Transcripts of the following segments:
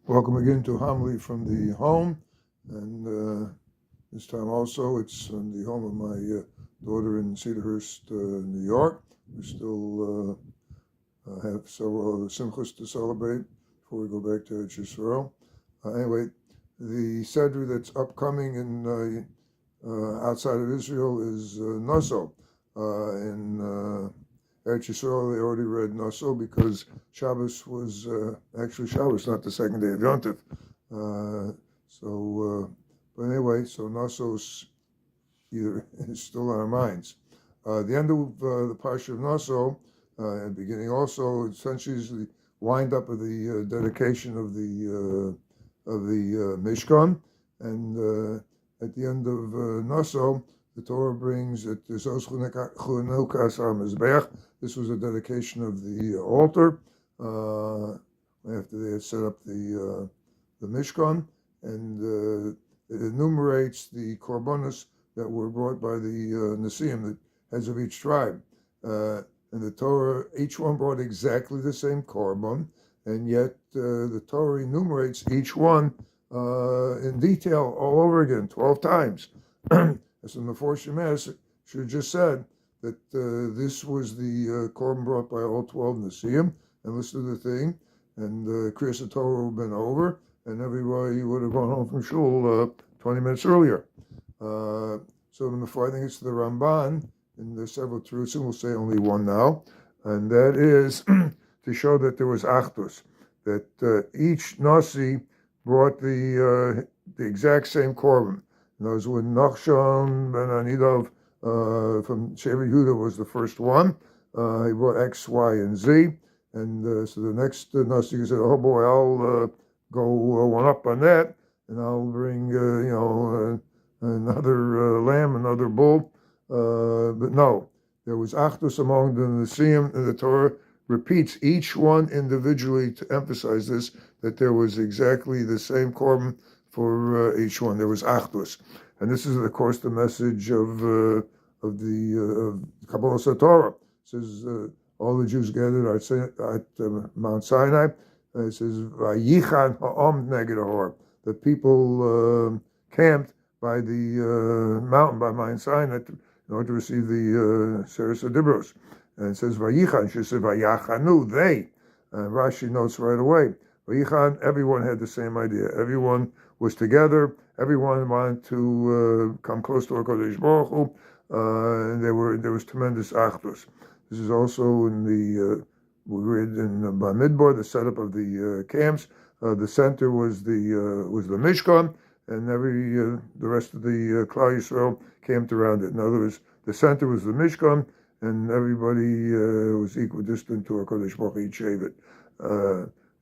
Welcome again to homily from the home, and this time also it's on the home of my daughter in cedarhurst, New York. We still have several other simchas to celebrate before we go back to Eretz Yisrael. Anyway, the Seder that's upcoming in outside of Israel is Naso. In Eretz Yisrael, they already read Naso because Shabbos was actually Shabbos, not the second day of Yom Tov. But anyway, so Naso's either is still on our minds. The end of the Parsha of Naso, and beginning also, essentially is the wind up of the dedication of the Mishkan, and at the end of Naso, the Torah brings that this was a dedication of the altar after they had set up the Mishkan, and it enumerates the korbanos that were brought by the Nesiim, the heads of each tribe. And the Torah, each one brought exactly the same korban, and yet the Torah enumerates each one in detail all over again, 12 times. As the Meforshim should have just said that this was the korban brought by all 12 Nesiim, and listen to the thing, and Kriyas Torah would have been over, and everybody would have gone home from shul 20 minutes earlier. So I think it's the Ramban, and there's several truths, and we'll say only one now, and that is to show that there was achdus, that each Nasi brought the exact same korban. And those when Nachshon ben Anidov from Shevet Yehuda was the first one. He brought X, Y, and Z, and so the next Nasi said, "Oh boy, I'll go one up on that, and I'll bring another lamb, another bull." But no, there was achdus among the Nesiim, and the Torah repeats each one individually to emphasize this, that there was exactly the same korban for each one. There was achdus, and this is, of course, the message of the Kabbalah Torah. It says all the Jews gathered at Mount Sinai. It says Vayichan ha'am neged ha'or. The people camped by the mountain by Mount Sinai in order to receive the Seres Dibros. And it says Vayichan. She said Vayachanu. They. And Rashi notes right away. Vayichan. Everyone had the same idea. Everyone was together. Everyone wanted to come close to HaKadosh Baruch Hu, and there was tremendous achdus. This is also in the we read in Bamidbar, the setup of the camps. The center was the Mishkan, and the rest of the Klal Yisrael camped around it. In other words, the center was the Mishkan, and everybody was equidistant to HaKadosh Baruch Hu, each Shevet.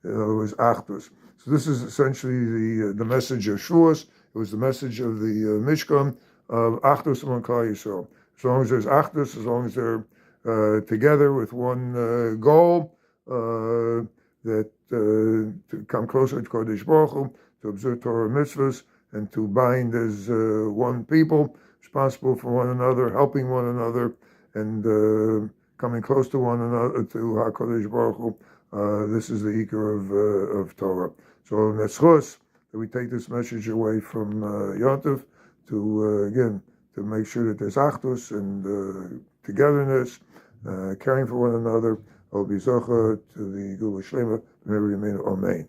In other words, achdus. So this is essentially the message of Shavuos. It was the message of the Mishkan of achdus among Klal Yisrael. As long as there's achdus, as long as they're together with one goal, that to come closer to Kodesh Baruch Hu, to observe Torah mitzvahs, and to bind as one people, responsible for one another, helping one another, and coming close to one another, to HaKadosh Baruch Hu. This is the ikar of Torah. So netzchus, that we take this message away from Yom Tov to again to make sure that there's achdus and togetherness, caring for one another. I'll be zocha to the Gula Shlema, and may remain amen.